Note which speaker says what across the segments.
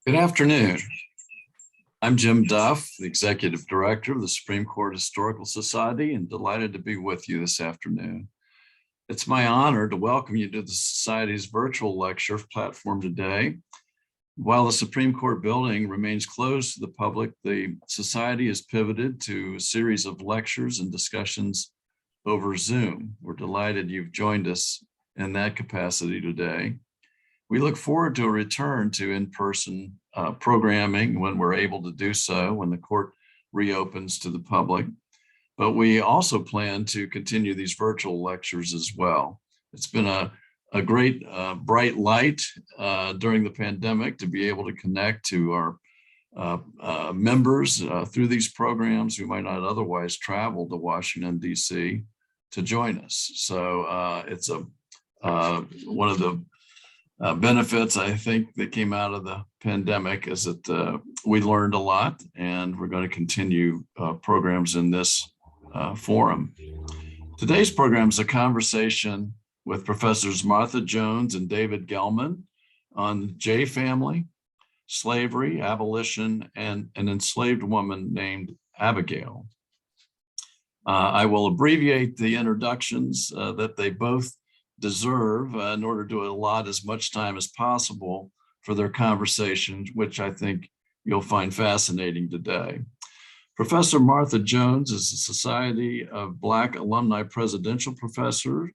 Speaker 1: Good afternoon. I'm Jim Duff, the Executive Director of the Supreme Court Historical Society, and delighted to be with you this afternoon. It's my honor to welcome you to the Society's virtual lecture platform today. While the Supreme Court building remains closed to the public, the Society has pivoted to a series of lectures and discussions over Zoom. We're delighted you've joined us in that capacity today. We look forward to a return to in-person programming when we're able to do so, when the court reopens to the public. But we also plan to continue these virtual lectures as well. It's been a great bright light during the pandemic to be able to connect to our members through these programs who might not otherwise travel to Washington, D.C. to join us. So it's one of the benefits, I think, that came out of the pandemic is that we learned a lot, and we're going to continue programs in this forum. Today's program is a conversation with Professors Martha Jones and David Gellman on the J family, slavery, abolition, and an enslaved woman named Abigail. I will abbreviate the introductions that they both deserve in order to allot as much time as possible for their conversation, which I think you'll find fascinating today. Professor Martha Jones is the Society of Black Alumni Presidential Professor,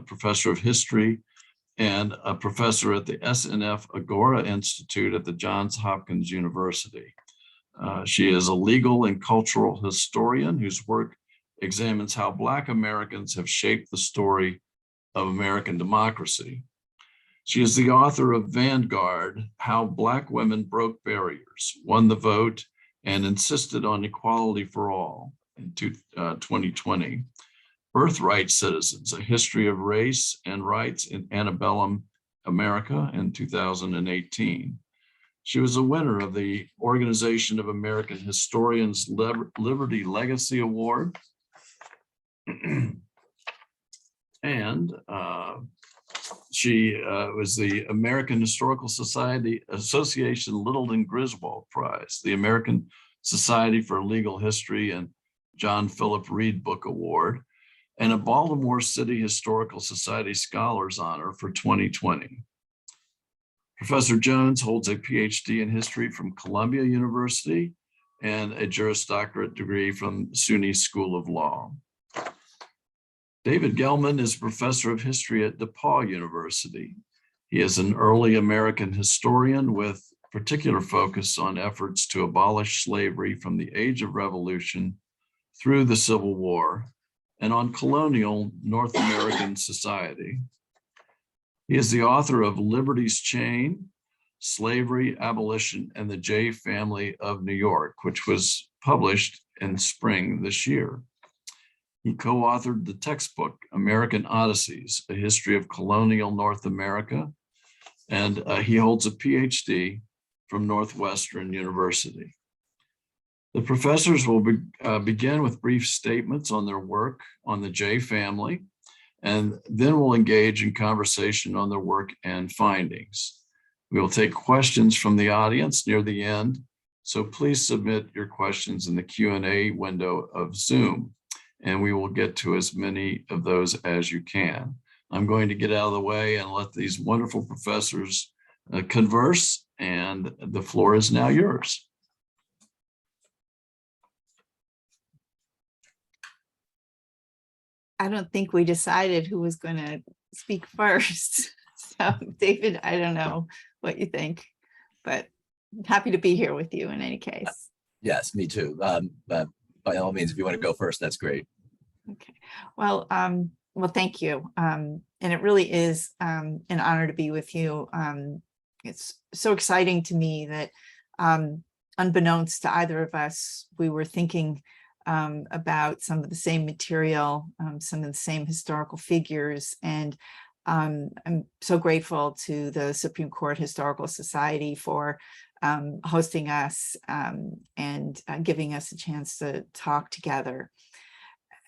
Speaker 1: Professor of History, and a professor at the SNF Agora Institute at the Johns Hopkins University. She is a legal and cultural historian whose work examines how Black Americans have shaped the story of American democracy. She is the author of Vanguard, How Black Women Broke Barriers, Won the Vote, and Insisted on Equality for All in 2020. Birthright Citizens, A History of Race and Rights in Antebellum America in 2018. She was a winner of the Organization of American Historians Liberty Legacy Award. And she was the American Historical Society Association Littleton Griswold Prize, the American Society for Legal History and John Philip Reed Book Award, and a Baltimore City Historical Society Scholars Honor for 2020. Professor Jones holds a PhD in history from Columbia University and a Juris Doctorate degree from SUNY School of Law. David Gellman is professor of history at DePaul University. He is an early American historian with particular focus on efforts to abolish slavery from the Age of Revolution through the Civil War and on colonial North American society. He is the author of Liberty's Chain, Slavery, Abolition, and the J Family of New York, which was published in spring this year. He co-authored the textbook, American Odysseys, A History of Colonial North America, and he holds a PhD from Northwestern University. The professors will begin with brief statements on their work on the J family, and then we'll engage in conversation on their work and findings. We will take questions from the audience near the end, so please submit your questions in the Q&A window of Zoom, and we will get to as many of those as you can. I'm going to get out of the way and let these wonderful professors converse, and the floor is now yours.
Speaker 2: I don't think we decided who was going to speak first. So David, I don't know what you think, but happy to be here with you in any case.
Speaker 3: Yes, me too. By all means, if you want to go first, that's great.
Speaker 2: Okay. Well, thank you. And it really is an honor to be with you. It's so exciting to me that unbeknownst to either of us, we were thinking about some of the same material, some of the same historical figures. And I'm so grateful to the Supreme Court Historical Society for hosting us and giving us a chance to talk together.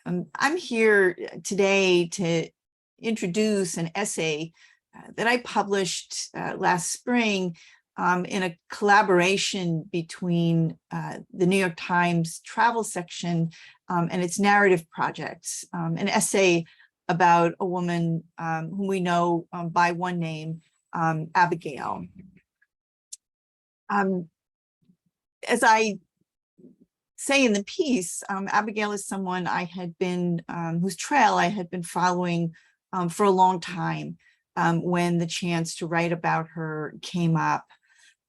Speaker 2: I'm here today to introduce an essay that I published last spring in a collaboration between the New York Times travel section and its narrative projects, an essay about a woman whom we know by one name, Abigail. As I say in the piece, Abigail is someone I had been, whose trail I had been following for a long time when the chance to write about her came up.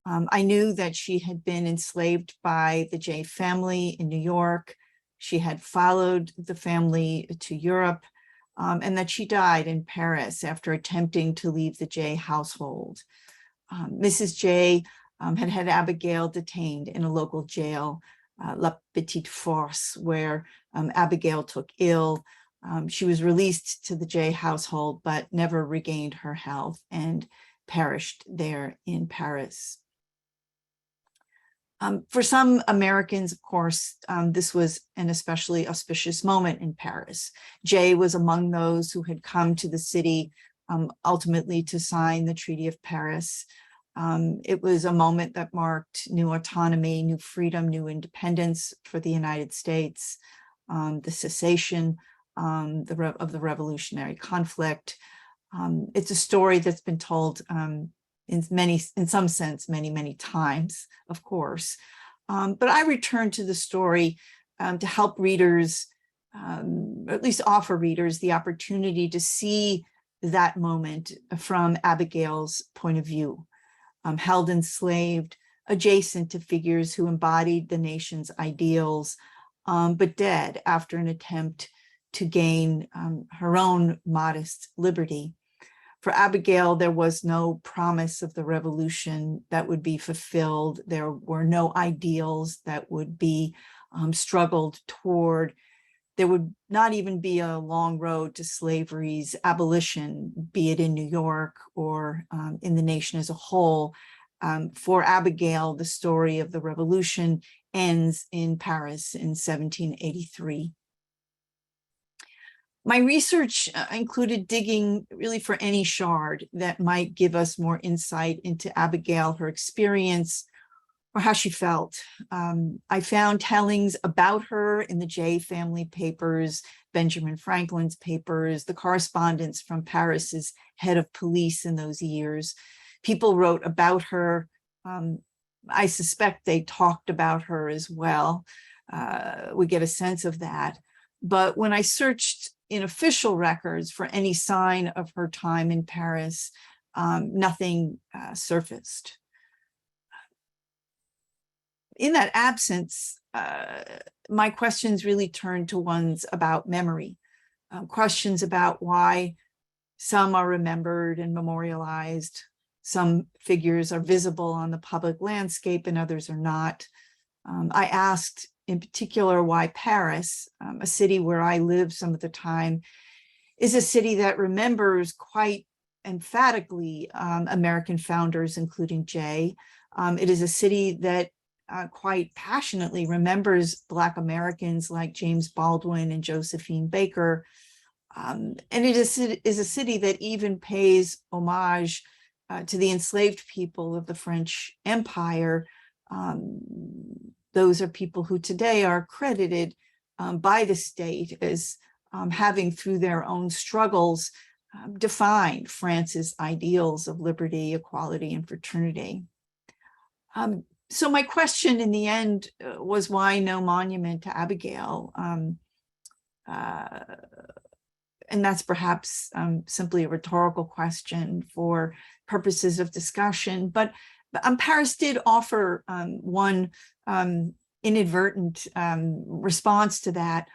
Speaker 2: I knew that she had been enslaved by the Jay family in New York. She had followed the family to Europe, and that she died in Paris after attempting to leave the Jay household. Mrs. Jay had had Abigail detained in a local jail, La Petite Force, where Abigail took ill. She was released to the Jay household, but never regained her health and perished there in Paris. For some Americans, of course, this was an especially auspicious moment in Paris. Jay was among those who had come to the city ultimately to sign the Treaty of Paris. It was a moment that marked new autonomy, new freedom, new independence for the United States, the cessation of the revolutionary conflict. It's a story that's been told in some sense, many times, of course. But I return to the story to help readers, or at least offer readers the opportunity to see that moment from Abigail's point of view, held enslaved, adjacent to figures who embodied the nation's ideals, but dead after an attempt to gain her own modest liberty. For Abigail, there was no promise of the revolution that would be fulfilled. There were no ideals that would be struggled toward. There would not even be a long road to slavery's abolition, be it in New York or in the nation as a whole. For Abigail, the story of the revolution ends in Paris in 1783. My research included digging really for any shard that might give us more insight into Abigail, her experience, or how she felt. I found tellings about her in the Jay family papers, Benjamin Franklin's papers, the correspondence from Paris's head of police in those years. People wrote about her. I suspect they talked about her as well. We get a sense of that. But when I searched in official records for any sign of her time in Paris, nothing surfaced. In that absence, my questions really turned to ones about memory, questions about why some are remembered and memorialized, some figures are visible on the public landscape and others are not. I asked in particular why Paris, a city where I lived some of the time, is a city that remembers quite emphatically American founders, including Jay. It is a city that quite passionately remembers Black Americans like James Baldwin and Josephine Baker. And it is a city that even pays homage to the enslaved people of the French Empire. Those are people who today are credited by the state as having, through their own struggles, defined France's ideals of liberty, equality, and fraternity. So my question in the end was, why no monument to Abigail? And that's perhaps simply a rhetorical question for purposes of discussion. But Paris did offer one inadvertent response to that.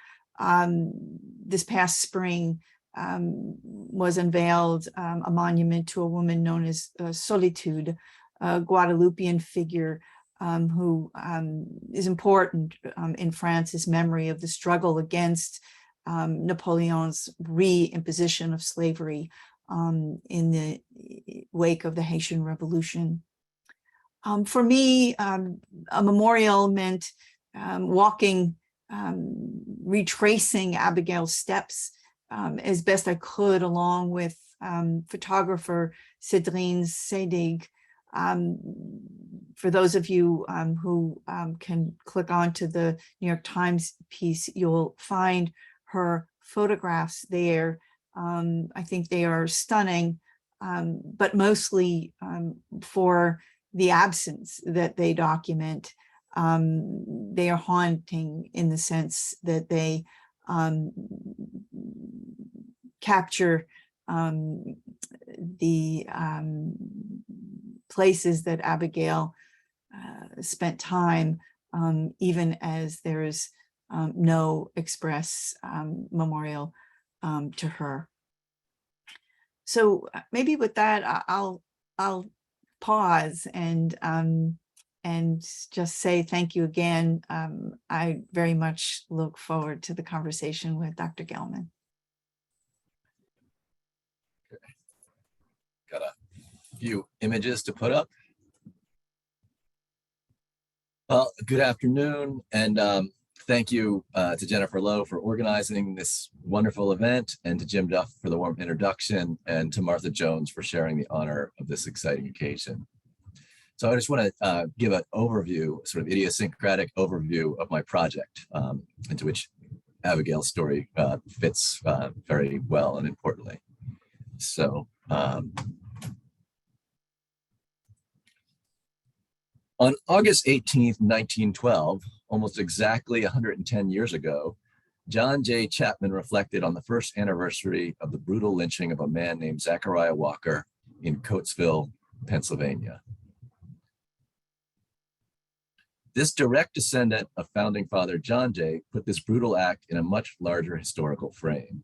Speaker 2: This past spring was unveiled a monument to a woman known as Solitude, a Guadeloupean figure who is important in France's memory of the struggle against Napoleon's re-imposition of slavery in the wake of the Haitian Revolution. For me, a memorial meant retracing Abigail's steps as best I could, along with photographer Cédrine Sedig, For those of you who can click on to the New York Times piece, you'll find her photographs there. I think they are stunning, but mostly for the absence that they document. They are haunting in the sense that they capture the places that Abigail spent time, even as there is no express memorial to her. So maybe with that, I'll pause and just say thank you again. I very much look forward to the conversation with Dr. Gellman.
Speaker 3: Got a few images to put up. Well, good afternoon, and thank you to Jennifer Lowe for organizing this wonderful event, and to Jim Duff for the warm introduction, and to Martha Jones for sharing the honor of this exciting occasion. So I just want to give an overview, sort of idiosyncratic overview of my project, into which Abigail's story fits very well and importantly. So on August 18th, 1912, almost exactly 110 years ago, John J. Chapman reflected on the first anniversary of the brutal lynching of a man named Zachariah Walker in Coatesville, Pennsylvania. This direct descendant of founding father John Jay put this brutal act in a much larger historical frame.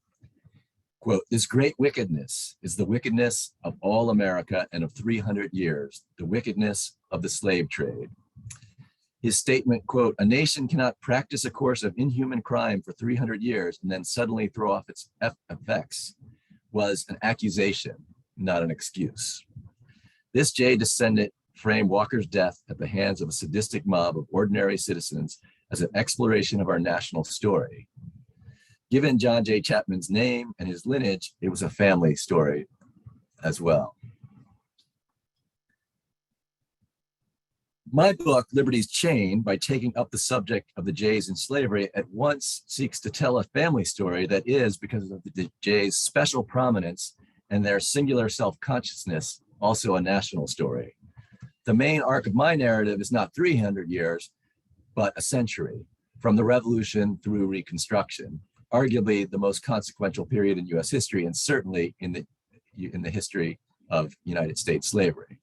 Speaker 3: Quote, "This great wickedness is the wickedness of all America and of 300 years, the wickedness of the slave trade." His statement, quote, "A nation cannot practice a course of inhuman crime for 300 years and then suddenly throw off its effects," was an accusation, not an excuse. This Jay descendant framed Walker's death at the hands of a sadistic mob of ordinary citizens as an exploration of our national story. Given John J. Chapman's name and his lineage, it was a family story as well. My book, Liberty's Chain, by taking up the subject of the Jays in slavery, at once seeks to tell a family story that is, because of the Jays' special prominence and their singular self-consciousness, also a national story. The main arc of my narrative is not 300 years, but a century, from the Revolution through Reconstruction, arguably the most consequential period in US history, and certainly in the history of United States slavery.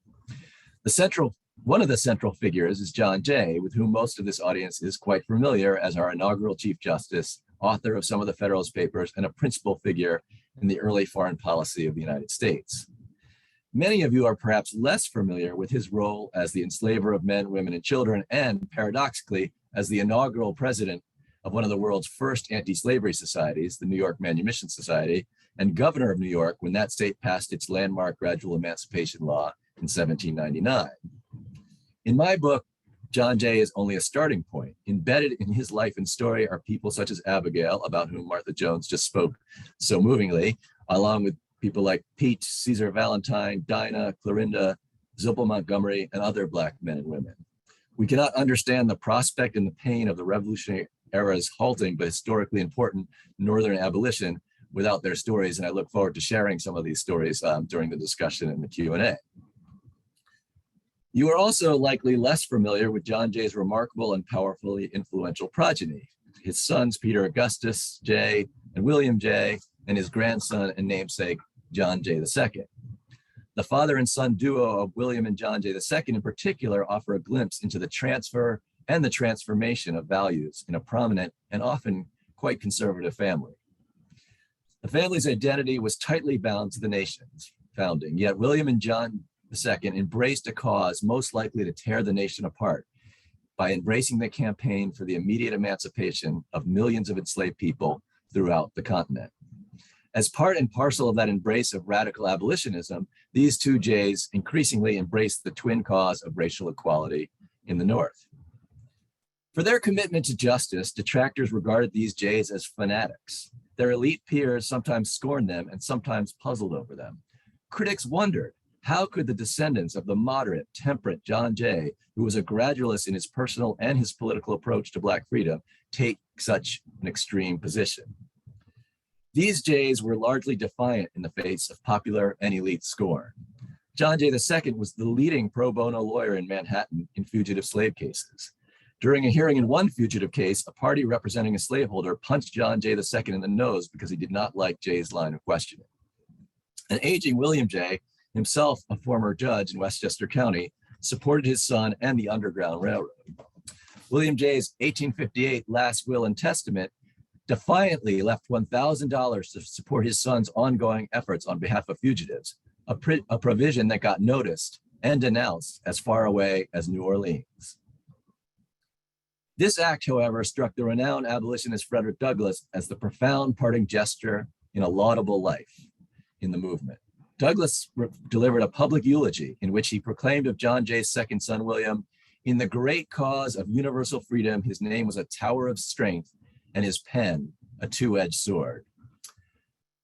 Speaker 3: One of the central figures is John Jay, with whom most of this audience is quite familiar as our inaugural Chief Justice, author of some of the Federalist Papers, and a principal figure in the early foreign policy of the United States. Many of you are perhaps less familiar with his role as the enslaver of men, women, and children, and paradoxically, as the inaugural president of one of the world's first anti-slavery societies, the New York Manumission Society, and governor of New York when that state passed its landmark gradual emancipation law in 1799. In my book, John Jay is only a starting point. Embedded in his life and story are people such as Abigail, about whom Martha Jones just spoke so movingly, along with people like Pete, Caesar Valentine, Dinah, Clorinda, Zilpah Montgomery, and other Black men and women. We cannot understand the prospect and the pain of the Revolutionary era's halting but historically important Northern abolition without their stories, and I look forward to sharing some of these stories during the discussion and the Q&A. You are also likely less familiar with John Jay's remarkable and powerfully influential progeny, his sons Peter Augustus Jay and William Jay, and his grandson and namesake John Jay II. The father and son duo of William and John Jay II in particular offer a glimpse into the transfer and the transformation of values in a prominent and often quite conservative family. The family's identity was tightly bound to the nation's founding, yet William and John II embraced a cause most likely to tear the nation apart by embracing the campaign for the immediate emancipation of millions of enslaved people throughout the continent. As part and parcel of that embrace of radical abolitionism, these two Jays increasingly embraced the twin cause of racial equality in the North. For their commitment to justice, detractors regarded these Jays as fanatics. Their elite peers sometimes scorned them and sometimes puzzled over them. Critics wondered, How could the descendants of the moderate, temperate John Jay, who was a gradualist in his personal and his political approach to Black freedom, take such an extreme position? These Jays were largely defiant in the face of popular and elite scorn. John Jay II was the leading pro bono lawyer in Manhattan in fugitive slave cases. During a hearing in one fugitive case, a party representing a slaveholder punched John Jay II in the nose because he did not like Jay's line of questioning. An aging William Jay, himself a former judge in Westchester County, supported his son and the Underground Railroad. William Jay's 1858 last will and testament defiantly left $1,000 to support his son's ongoing efforts on behalf of fugitives, a provision that got noticed and denounced as far away as New Orleans. This act, however, struck the renowned abolitionist Frederick Douglass as the profound parting gesture in a laudable life in the movement. Douglass delivered a public eulogy in which he proclaimed of John Jay's second son, William, "In the great cause of universal freedom, his name was a tower of strength and his pen a two-edged sword."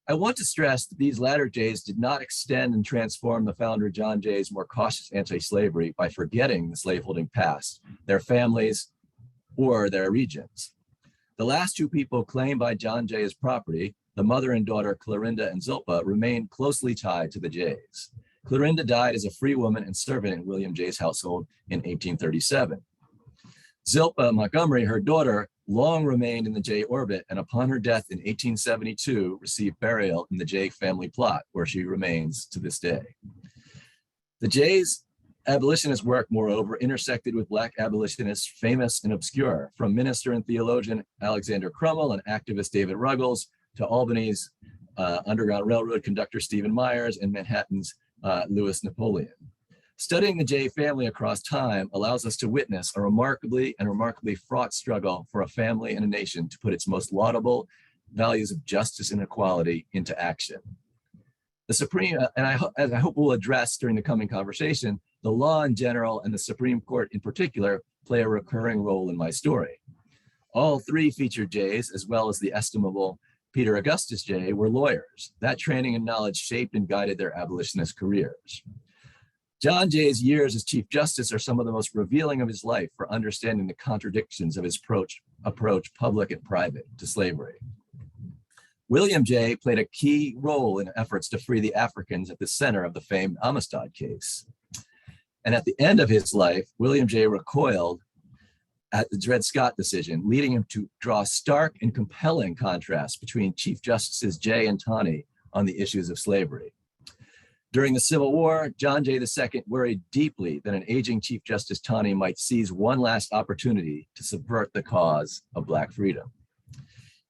Speaker 3: I want to stress that these latter Jays did not extend and transform the founder John Jay's more cautious anti-slavery by forgetting the slaveholding past, their families, or their regions. The last two people claimed by John Jay as property, the mother and daughter Clorinda and Zilpah, remained closely tied to the Jays. Clorinda died as a free woman and servant in William Jay's household in 1837. Zilpah Montgomery, her daughter, long remained in the Jay orbit, and upon her death in 1872, received burial in the Jay family plot, where she remains to this day. The Jays' abolitionist work, moreover, intersected with Black abolitionists famous and obscure, from minister and theologian Alexander Crummell and activist David Ruggles to Albany's Underground Railroad conductor Stephen Myers and Manhattan's Louis Napoleon. Studying the Jay family across time allows us to witness a remarkably fraught struggle for a family and a nation to put its most laudable values of justice and equality into action. The Supreme, and as I hope we'll address during the coming conversation, the law in general and the Supreme Court in particular play a recurring role in my story. All three featured Jays, as well as the estimable Peter Augustus Jay, were lawyers. That training and knowledge shaped and guided their abolitionist careers. John Jay's years as Chief Justice are some of the most revealing of his life for understanding the contradictions of his approach, public and private, to slavery. William Jay played a key role in efforts to free the Africans at the center of the famed Amistad case. And at the end of his life, William Jay recoiled at the Dred Scott decision, leading him to draw stark and compelling contrasts between Chief Justices Jay and Taney on the issues of slavery. During the Civil War, John Jay II worried deeply that an aging Chief Justice Taney might seize one last opportunity to subvert the cause of Black freedom.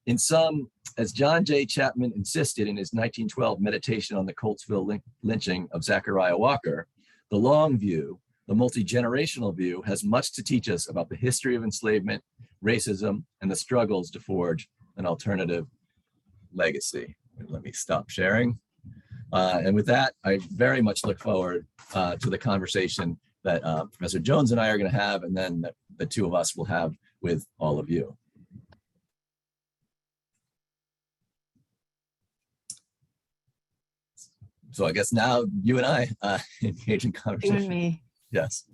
Speaker 3: In sum, as John J. Chapman insisted in his 1912 meditation on the Coltsville lynching of Zachariah Walker, the long view, the multi-generational view, has much to teach us about the history of enslavement, racism, and the struggles to forge an alternative legacy. Let me stop sharing. And with that, I very much look forward to the conversation that Professor Jones and I are going to have, and then the two of us will have with all of you. So I guess now you and I engage in conversation.
Speaker 2: You and me.
Speaker 3: Yes.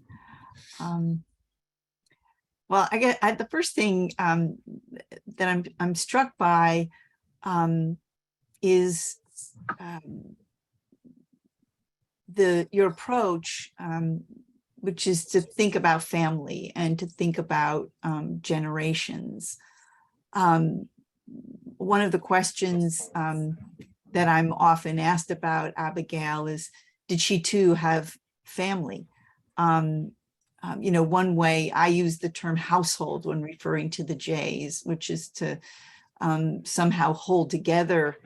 Speaker 2: Well, the first thing that I'm struck by is your approach, which is to think about family and to think about generations. One of the questions that I'm often asked about Abigail is, did she too have family? One way I use the term household when referring to the Jays, which is to somehow hold together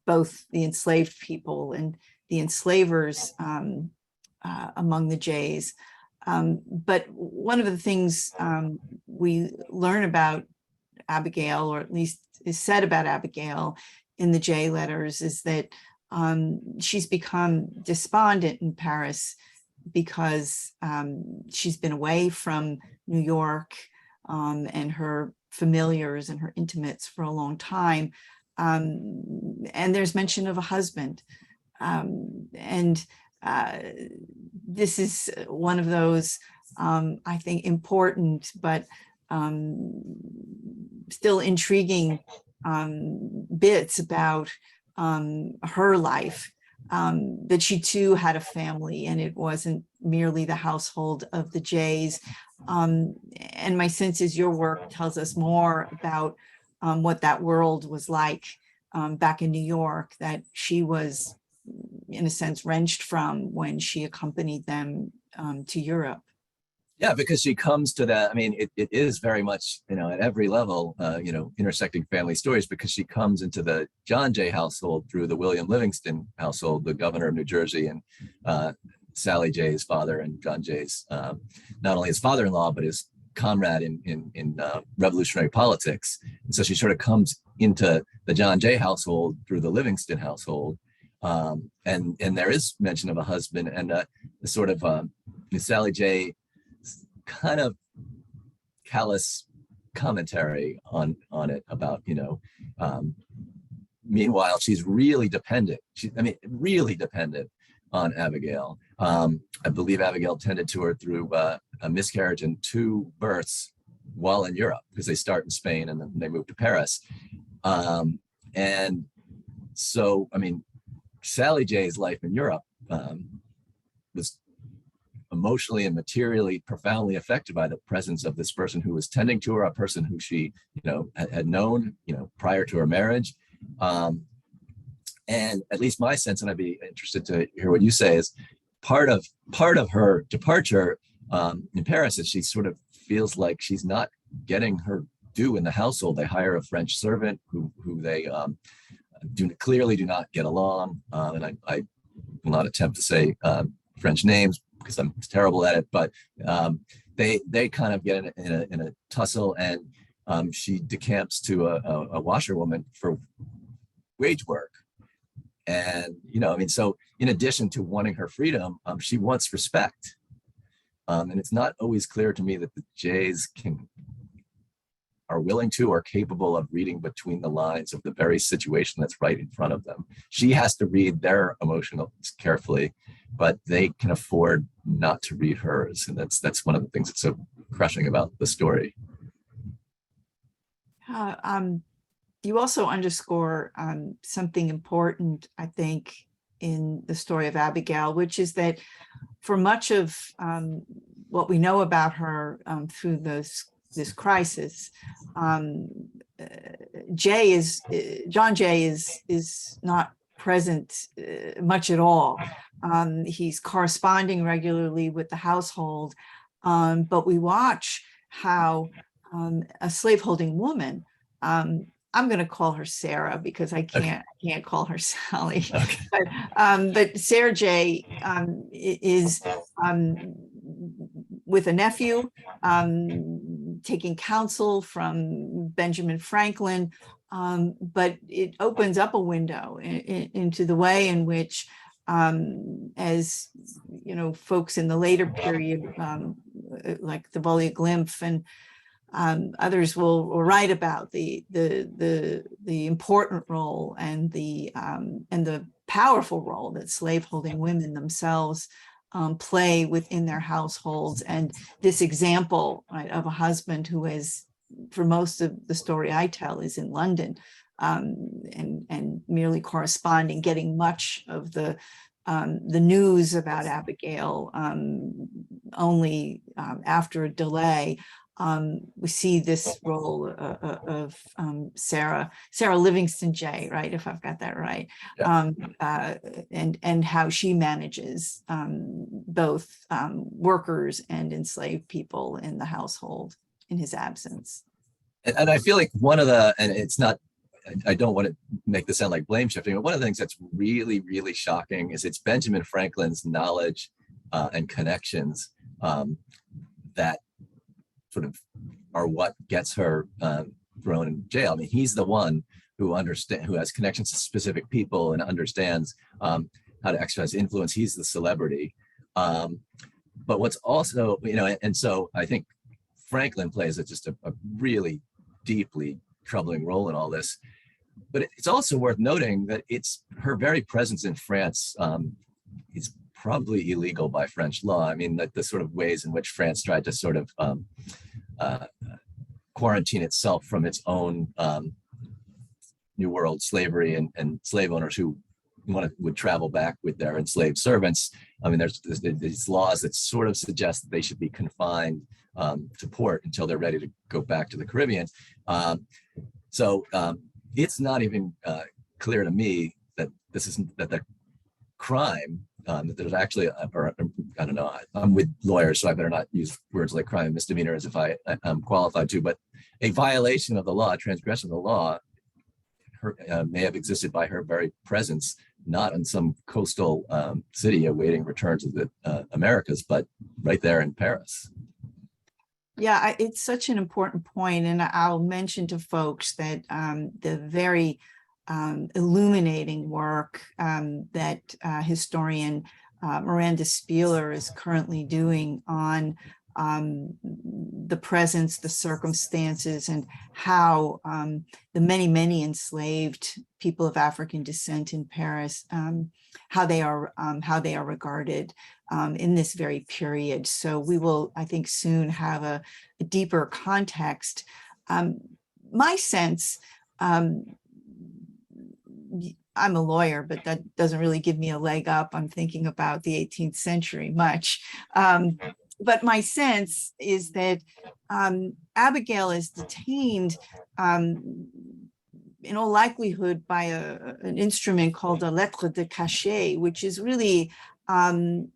Speaker 2: both the enslaved people and the enslavers among the Jays. But one of the things we learn about Abigail, or at least is said about Abigail in the Jay letters, is that she's become despondent in Paris because she's been away from New York and her familiars and her intimates for a long time. And there's mention of a husband. And this is one of those, I think, important, but still intriguing bits about her life, that she too had a family, and it wasn't merely the household of the Jays. And my sense is your work tells us more about what that world was like back in New York, that she was, in a sense, wrenched from when she accompanied them to Europe.
Speaker 3: Yeah, because she comes to that. I mean, it is very much, at every level, intersecting family stories, because she comes into the John Jay household through the William Livingston household, the governor of New Jersey, and Sally Jay's father, and John Jay's, not only his father-in-law, but his comrade in revolutionary politics. And so she sort of comes into the John Jay household through the Livingston household. And there is mention of a husband, and the sort of Sally Jay kind of callous commentary on it about, meanwhile, she's really dependent. Really dependent on Abigail. I believe Abigail tended to her through a miscarriage and 2 births while in Europe, because they start in Spain and then they move to Paris. And so, Sally Jay's life in Europe was emotionally and materially profoundly affected by the presence of this person who was tending to her, a person who she, had known, prior to her marriage. And at least my sense, and I'd be interested to hear what you say, is part of her departure in Paris is she sort of feels like she's not getting her due in the household. They hire a French servant who they clearly do not get along, and I will not attempt to say French names because I'm terrible at it, but they kind of get in a tussle, and she decamps to a washerwoman for wage work. And so in addition to wanting her freedom, she wants respect, and it's not always clear to me that the Jays are willing to or capable of reading between the lines of the very situation that's right in front of them. She has to read their emotions carefully, but they can afford not to read hers. And that's one of the things that's so crushing about the story.
Speaker 2: You also underscore something important, I think, in the story of Abigail, which is that for much of what we know about her through this crisis, John Jay is not present much at all. He's corresponding regularly with the household, but we watch how a slaveholding woman, I'm going to call her Sarah because I can't call her Sally. Okay. But Sarah Jay is with a nephew, taking counsel from Benjamin Franklin, but it opens up a window into the way in which, as folks in the later period, like the Vollia Glimpf and others will write about the important role and the powerful role that slaveholding women themselves play within their households. And this example, right, of a husband who is, for most of the story I tell, is in London, and merely corresponding, getting much of the news about Abigail only after a delay. We see this role of Sarah Livingston Jay, right, if I've got that right, yeah. And how she manages both workers and enslaved people in the household in his absence.
Speaker 3: And I feel like one of the, and it's not, I don't want to make this sound like blame shifting, but one of the things that's really, really shocking is it's Benjamin Franklin's knowledge and connections that sort of are what gets her thrown in jail. I mean, he's the one who has connections to specific people and understands how to exercise influence. He's the celebrity. But what's also, and so I think Franklin plays just a really deeply troubling role in all this. But it's also worth noting that it's her very presence in France is probably illegal by French law. I mean, the sort of ways in which France tried to sort of quarantine itself from its own New World slavery and slave owners who would travel back with their enslaved servants. I mean, there's these laws that sort of suggest that they should be confined to port until they're ready to go back to the Caribbean. So it's not even clear to me that that the crime that there's actually, or I don't know, I'm with lawyers, so I better not use words like crime and misdemeanor as if I'm qualified to, but a violation of the law, transgression of the law, may have existed by her very presence, not in some coastal city awaiting return to the Americas, but right there in Paris.
Speaker 2: Yeah, it's such an important point, and I'll mention to folks that the very illuminating work that historian Miranda Spieler is currently doing on the presence, the circumstances, and how the many enslaved people of African descent in Paris, how they are regarded in this very period. So we will, I think, soon have a deeper context. My sense, I'm a lawyer, but that doesn't really give me a leg up. I'm thinking about the 18th century much. But my sense is that Abigail is detained in all likelihood by an instrument called a lettre de cachet, which is really an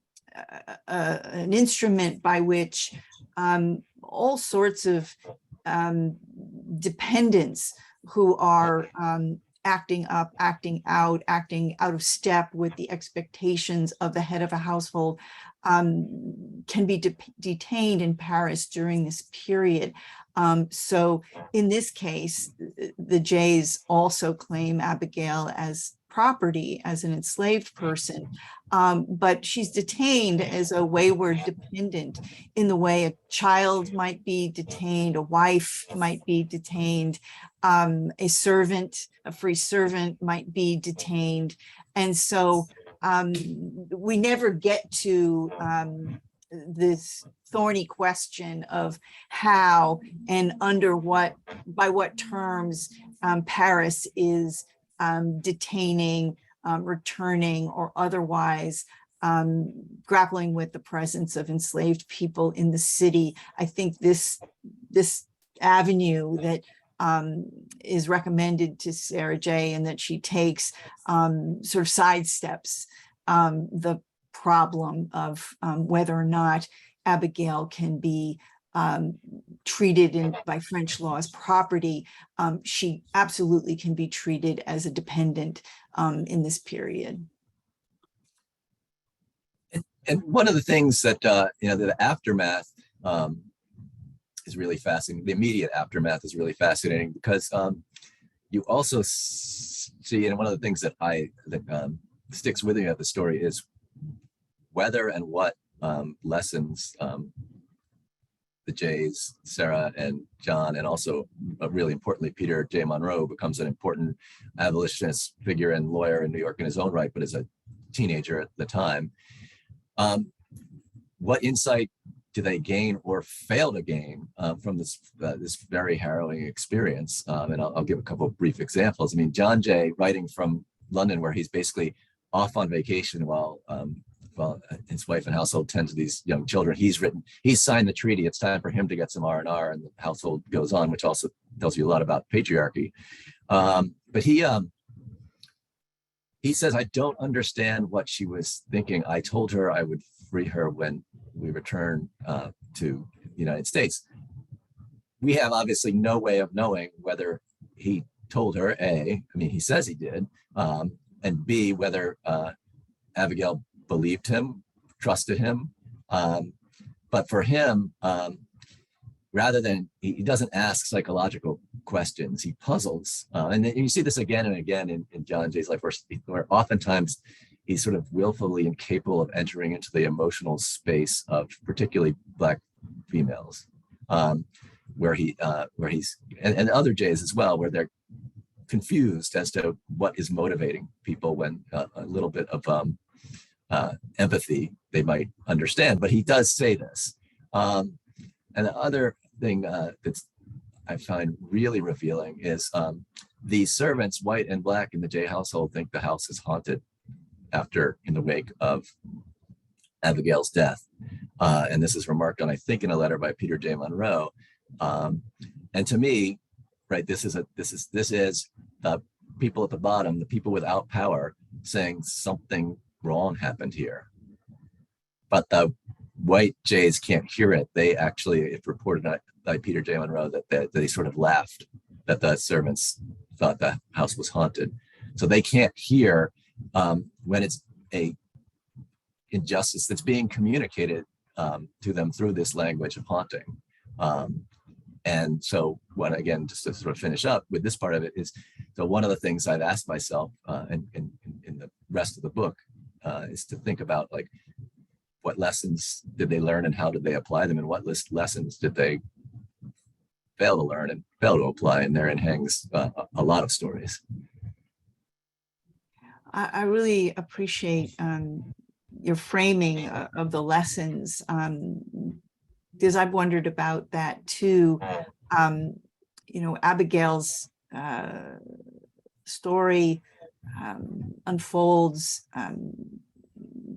Speaker 2: instrument by which all sorts of dependents who are acting up, acting out of step with the expectations of the head of a household can be detained in Paris during this period. So in this case, the Jays also claim Abigail as property, as an enslaved person, but she's detained as a wayward dependent in the way a child might be detained, a wife might be detained, a servant, a free servant might be detained. And so we never get to this thorny question of how and under what, by what terms Paris is detaining, returning, or otherwise grappling with the presence of enslaved people in the city. I think this avenue that is recommended to Sarah J. and that she takes sort of sidesteps the problem of whether or not Abigail can be treated by French law as property. She absolutely can be treated as a dependent in this period.
Speaker 3: And one of the things that, the aftermath is really fascinating. The immediate aftermath is really fascinating because you also see, and one of the things that sticks with me at the story is whether and what lessons the Jays, Sarah and John, and also really importantly, Peter J. Monroe becomes an important abolitionist figure and lawyer in New York in his own right, but as a teenager at the time. What insight do they gain or fail to gain from this very harrowing experience? And I'll give a couple of brief examples. I mean, John Jay, writing from London, where he's basically off on vacation while his wife and household tend to these young children. He's signed the treaty. It's time for him to get some R&R, and the household goes on, which also tells you a lot about patriarchy. But he says, I don't understand what she was thinking. I told her I would free her when we return to the United States. We have obviously no way of knowing whether he told her, A, I mean, he says he did, and B, whether Abigail believed him, trusted him. But for him, rather than, he doesn't ask psychological questions, he puzzles. And then you see this again and again in John Jay's life, where oftentimes he's sort of willfully incapable of entering into the emotional space of particularly Black females, where he's, and other Jays as well, where confused as to what is motivating people when a little bit of empathy they might understand. But he does say this. And the other thing that's I find really revealing is the servants, white and black, in the Jay household think the house is haunted in the wake of Abigail's death. And this is remarked on, I think, in a letter by Peter J. Monroe. And to me, right, this is the people at the bottom, the people without power, saying something wrong happened here. But the white Jays can't hear it. They actually, it's reported by Peter J. Monroe that they sort of laughed that the servants thought the house was haunted. So they can't hear when it's a injustice that's being communicated to them through this language of haunting. And so again, just to sort of finish up with this part of it is, so one of the things I've asked myself and in the rest of the book is to think about, like, what lessons did they learn and how did they apply them, and what lessons did they fail to learn and fail to apply, and therein hangs a lot of stories.
Speaker 2: I really appreciate your framing of the lessons, because I've wondered about that too. Abigail's story unfolds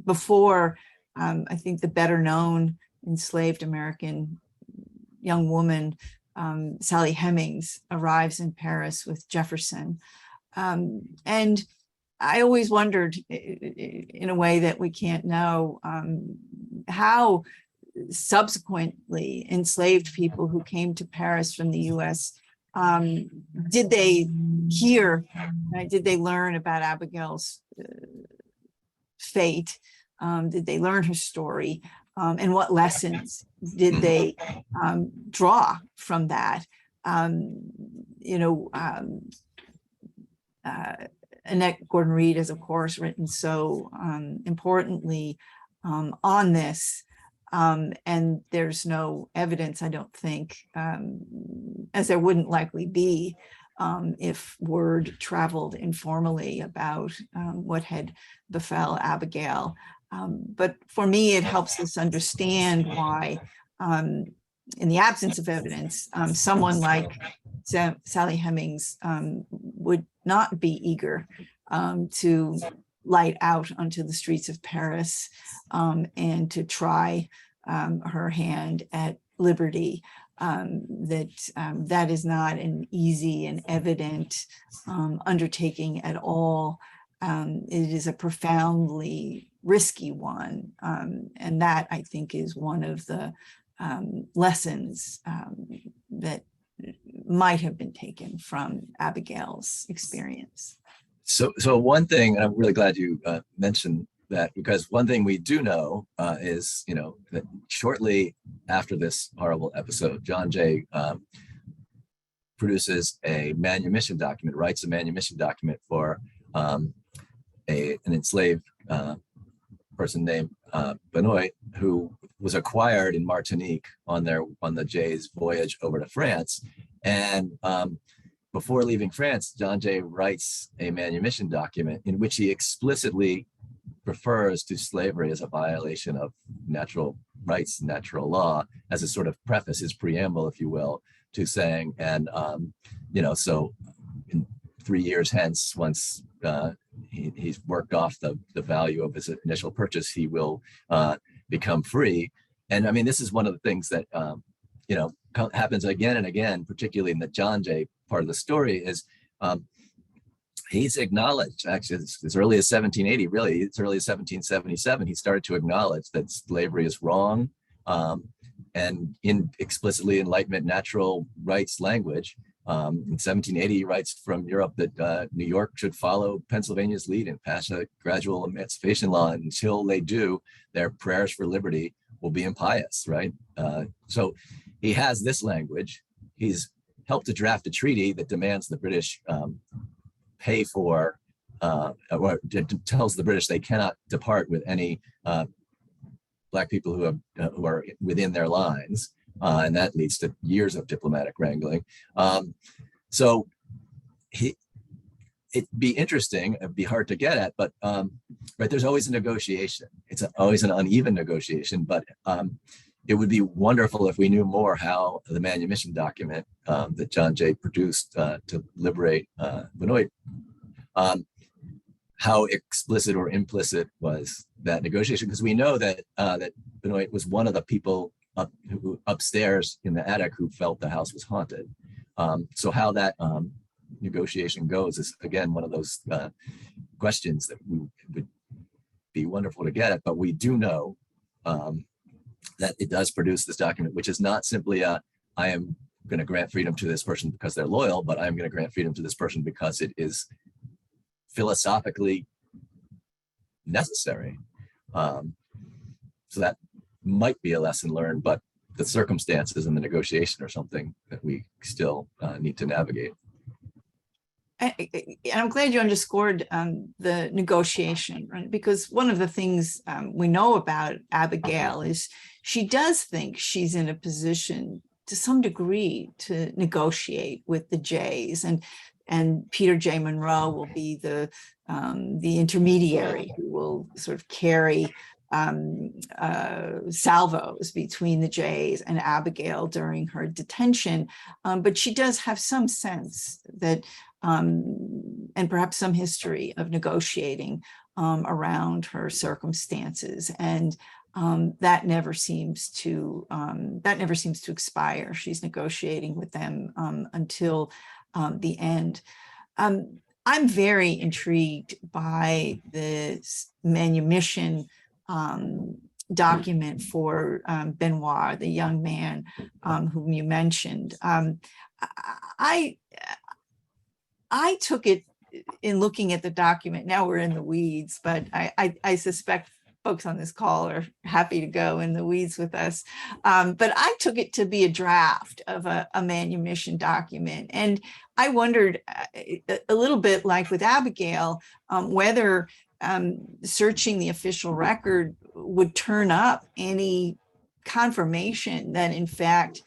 Speaker 2: before I think the better known enslaved American young woman, Sally Hemings, arrives in Paris with Jefferson. And I always wondered, in a way that we can't know, how subsequently enslaved people who came to Paris from the US, did they hear, right? Did they learn about Abigail's fate? Did they learn her story? And what lessons did they draw from that? Annette Gordon-Reed has, of course, written so importantly on this, and there's no evidence, I don't think, as there wouldn't likely be if word traveled informally about what had befell Abigail. But for me, it helps us understand why, in the absence of evidence, someone like Sally Hemings would not be eager to light out onto the streets of Paris and to try her hand at liberty. That is not an easy and evident undertaking at all. It is a profoundly risky one, and that, I think, is one of the lessons that might have been taken from Abigail's experience.
Speaker 3: So one thing, and I'm really glad you mentioned that, because one thing we do know is, that shortly after this horrible episode, John Jay produces a manumission document, writes a manumission document for an enslaved person named Benoit, who was acquired in Martinique on the Jay's voyage over to France. And before leaving France, John Jay writes a manumission document in which he explicitly refers to slavery as a violation of natural rights, natural law, as a sort of preface, his preamble, if you will, to saying, and so in 3 years hence, once he's worked off the value of his initial purchase, he will become free. And I mean, this is one of the things that happens again and again, particularly in the John Jay part of the story, is he's acknowledged, actually, as early as 1780, really, as early as 1777, he started to acknowledge that slavery is wrong, and in explicitly Enlightenment natural rights language. In 1780, he writes from Europe that New York should follow Pennsylvania's lead and pass a gradual emancipation law. And until they do, their prayers for liberty will be impious, right? So he has this language. He's helped to draft a treaty that demands the British pay for, or tells the British they cannot depart with any Black people who are within their lines. And that leads to years of diplomatic wrangling. So it'd be interesting, it'd be hard to get at, but right, there's always a negotiation. It's always an uneven negotiation, but it would be wonderful if we knew more how the manumission document that John Jay produced to liberate Benoit, how explicit or implicit was that negotiation, because we know that that Benoit was one of the people upstairs in the attic who felt the house was haunted. So how that negotiation goes is, again, one of those questions that would be wonderful to get at, but we do know that it does produce this document, which is not simply I am going to grant freedom to this person because they're loyal, but I'm going to grant freedom to this person because it is philosophically necessary. So that might be a lesson learned, but the circumstances and the negotiation are something that we still need to navigate.
Speaker 2: And I'm glad you underscored the negotiation, right? Because one of the things we know about Abigail is she does think she's in a position to some degree to negotiate with the Jays, and Peter J. Monroe will be the intermediary who will sort of carry salvos between the Jays and Abigail during her detention. But she does have some sense that and perhaps some history of negotiating around her circumstances, and that never seems to expire. She's negotiating with them until the end. I'm very intrigued by the manumission document for Benoit, the young man whom you mentioned. I took it in looking at the document. Now we're in the weeds, but I suspect folks on this call are happy to go in the weeds with us. But I took it to be a draft of a manumission document. And I wondered a little bit like with Abigail, whether searching the official record would turn up any confirmation that in fact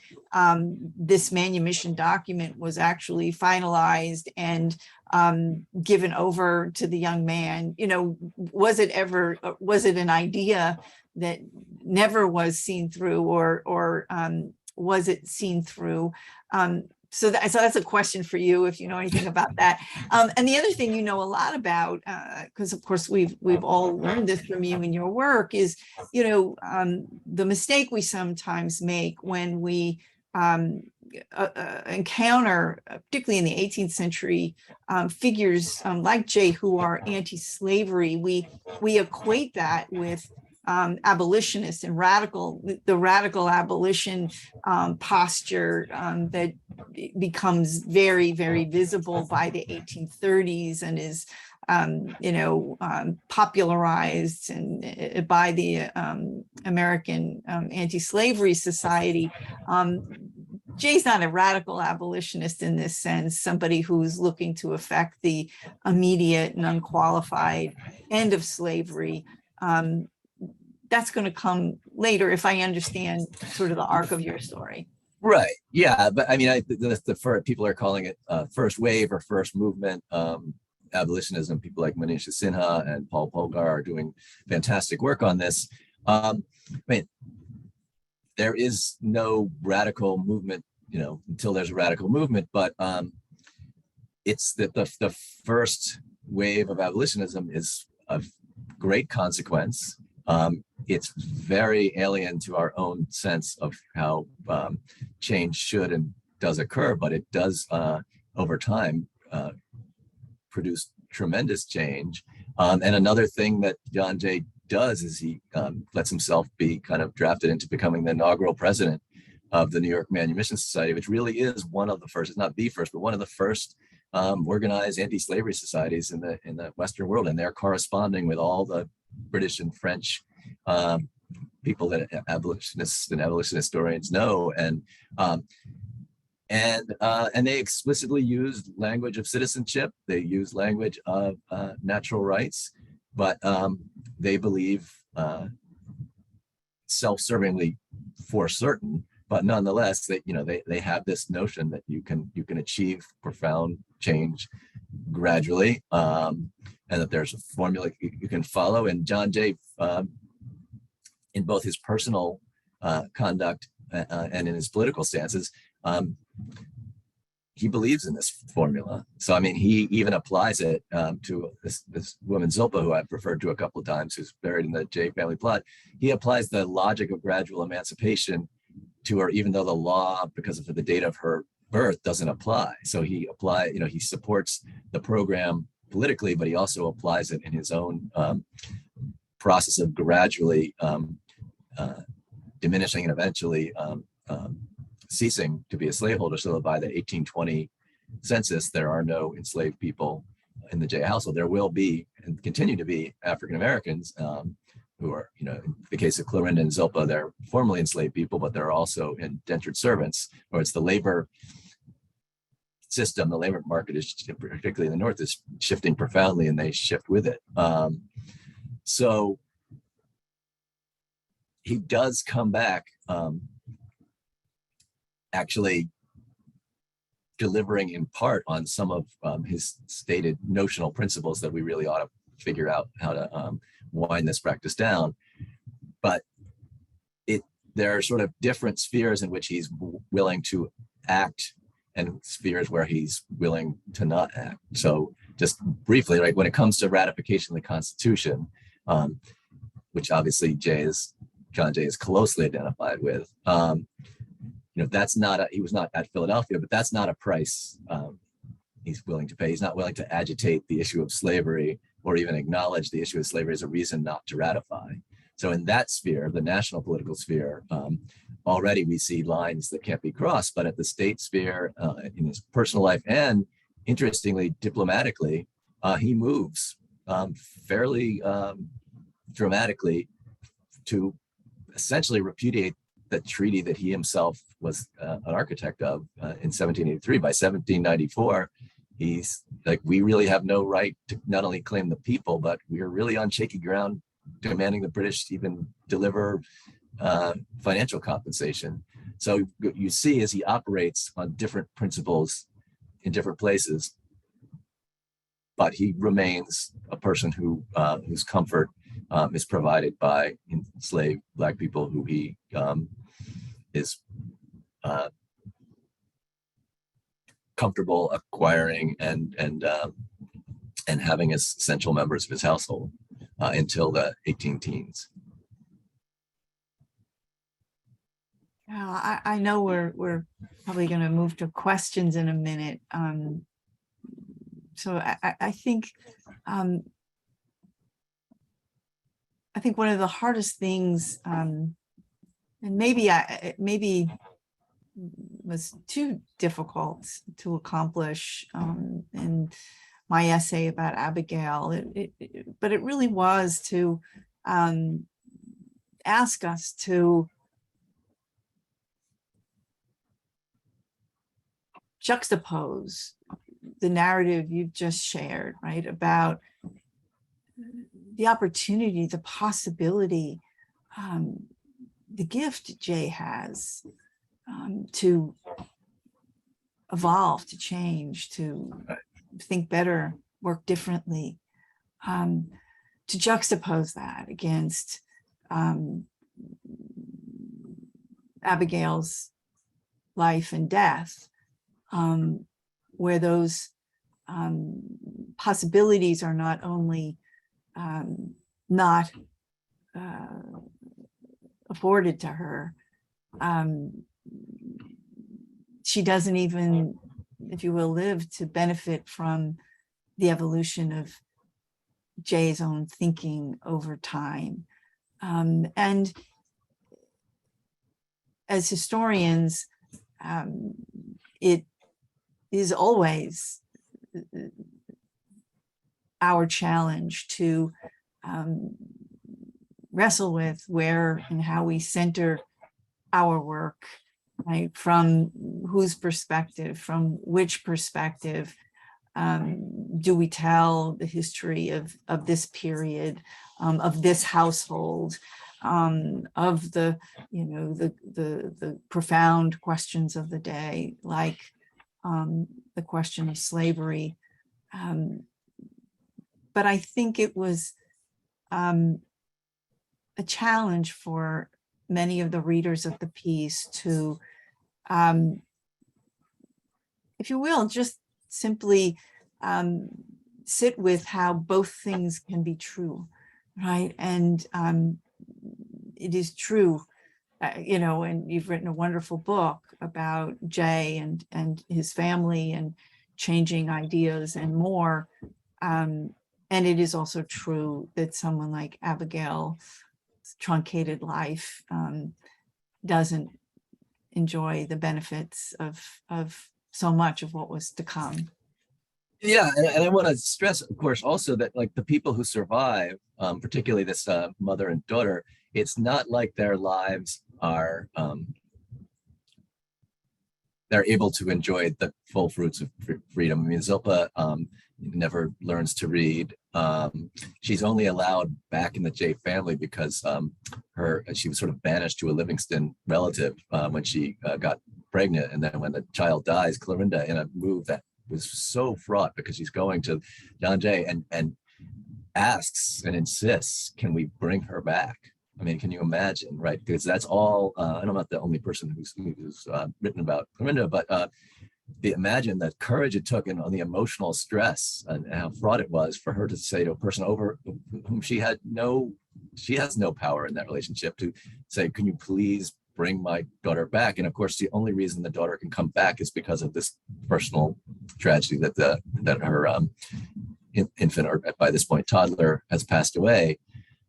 Speaker 2: this manumission document was actually finalized and given over to the young man. You know, was it an idea that never was seen through, or was it seen through? So that's a question for you, if you know anything about that. And the other thing you know a lot about, because of course we've all learned this from you in your work, is, you know, the mistake we sometimes make when we encounter, particularly in the 18th century, figures like Jay who are anti-slavery, we equate that with abolitionists and the radical abolition posture that becomes very, very visible by the 1830s and is popularized and by the American Anti-Slavery Society. Jay's not a radical abolitionist in this sense, somebody who's looking to effect the immediate and unqualified end of slavery. That's going to come later, if I understand sort of the arc of your story.
Speaker 3: Right. Yeah. But I mean, people are calling it first wave or first movement abolitionism. People like Manisha Sinha and Paul Polgar are doing fantastic work on this. I mean, there is no radical movement, until there's a radical movement, but it's that the first wave of abolitionism is of great consequence. It's very alien to our own sense of how change should and does occur, but it does over time produce tremendous change. And another thing that John Jay does is he lets himself be kind of drafted into becoming the inaugural president of the New York Manumission Society, which really is one of the first, it's not the first, but one of the first organized anti-slavery societies in the Western world. And they're corresponding with all the British and French people that abolitionists and abolitionist historians know, and they explicitly use language of citizenship. They use language of natural rights, but they believe self-servingly, for certain, but nonetheless, they have this notion that you can achieve profound change gradually, and that there's a formula you can follow. And John Jay, in both his personal conduct and in his political stances, he believes in this formula. So, I mean, he even applies it to this woman, Zilpa, who I've referred to a couple of times, who's buried in the Jay family plot. He applies the logic of gradual emancipation to her, even though the law, because of the date of her birth, doesn't apply. So he supports the program politically, but he also applies it in his own process of gradually diminishing and eventually ceasing to be a slaveholder, so that by the 1820 census, there are no enslaved people in the Jay household. There will be and continue to be African Americans who are, in the case of Clorinda and Zilpa, they're formerly enslaved people, but they're also indentured servants, or it's the labor system. The labor market is, particularly in the North, is shifting profoundly, and they shift with it. So he does come back, actually delivering in part on some of his stated notional principles that we really ought to figure out how to wind this practice down. But there are sort of different spheres in which he's willing to act and spheres where he's willing to not act. So just briefly, like when it comes to ratification of the Constitution, which obviously John Jay is closely identified with, that's not he was not at Philadelphia, but that's not a price he's willing to pay. He's not willing to agitate the issue of slavery or even acknowledge the issue of slavery as a reason not to ratify. So in that sphere, the national political sphere, already we see lines that can't be crossed, but at the state sphere, in his personal life, and interestingly, diplomatically, he moves fairly dramatically to essentially repudiate the treaty that he himself was an architect of in 1783. By 1794, he's like, we really have no right to not only claim the people, but we are really on shaky ground, demanding the British even deliver financial compensation. So you see, as he operates on different principles in different places, but he remains a person whose comfort is provided by enslaved Black people who he is comfortable acquiring and having as essential members of his household until the 18 teens.
Speaker 2: I know we're probably going to move to questions in a minute. So I think one of the hardest things, and maybe was too difficult to accomplish in my essay about Abigail, but it really was to ask us to juxtapose the narrative you've just shared, right, about the opportunity, the possibility, the gift Jay has to evolve, to change, to think better, work differently, to juxtapose that against Abigail's life and death, where those possibilities are not only not afforded to her, she doesn't even, if you will, live to benefit from the evolution of Jay's own thinking over time. And as historians, it is always our challenge to wrestle with where and how we center our work, right? From whose perspective, from which perspective do we tell the history of this period, of this household, of the, the profound questions of the day, like the question of slavery. But I think it was a challenge for many of the readers of the piece to, if you will, just simply sit with how both things can be true, right? And it is true, and you've written a wonderful book about Jay and his family and changing ideas and more. And it is also true that someone like Abigail's truncated life doesn't enjoy the benefits of so much of what was to come.
Speaker 3: Yeah, and I want to stress, of course, also that like the people who survive, particularly this mother and daughter, it's not like their lives are, they're able to enjoy the full fruits of freedom. I mean, Zilpa never learns to read. She's only allowed back in the Jay family because she was sort of banished to a Livingston relative when she got pregnant. And then when the child dies, Clorinda, in a move that was so fraught because she's going to John Jay and asks and insists, can we bring her back? I mean, can you imagine, right? Because that's all, and I'm not the only person who's written about Clorinda, but imagine the courage it took and on the emotional stress and how fraught it was for her to say to a person over whom she has no power in that relationship to say, can you please bring my daughter back? And of course, the only reason the daughter can come back is because of this personal tragedy that her infant, or by this point toddler, has passed away.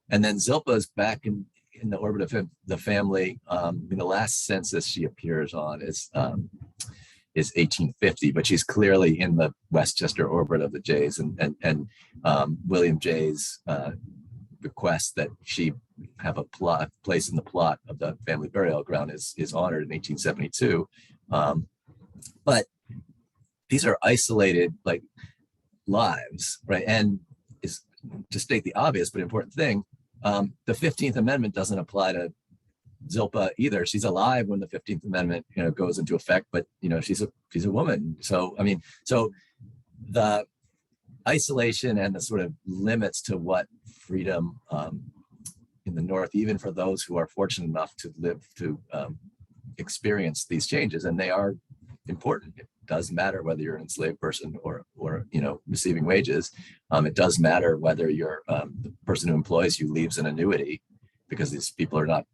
Speaker 3: And then Zilpa is back in the orbit of the family. In the last census she appears on is 1850, but she's clearly in the Westchester orbit of the Jays, and William Jay's request that she have a place in the plot of the family burial ground is honored in 1872. But these are isolated like lives, right? And is to state the obvious but important thing, the 15th Amendment doesn't apply to Zilpa either. She's alive when the 15th Amendment, goes into effect, but she's a woman. So I mean, so the isolation and the sort of limits to what freedom in the North, even for those who are fortunate enough to live to experience these changes, and they are important. It does matter whether you're an enslaved person or receiving wages. It does matter whether you're the person who employs you leaves an annuity, because these people are not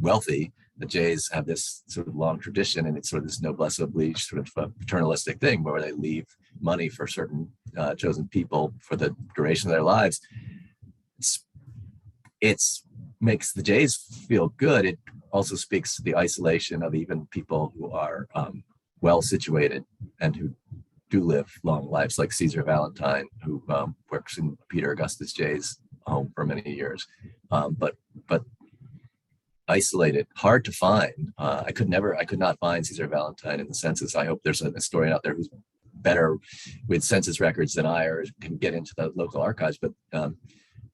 Speaker 3: wealthy. The Jays have this sort of long tradition, and it's sort of this noblesse oblige sort of paternalistic thing where they leave money for certain chosen people for the duration of their lives. It's makes the Jays feel good. It also speaks to the isolation of even people who are well situated and who do live long lives, like Caesar Valentine, who works in Peter Augustus Jay's home for many years, but isolated, hard to find. I could not find Caesar Valentine in the census. I hope there's a historian out there who's better with census records than I, or can get into the local archives. But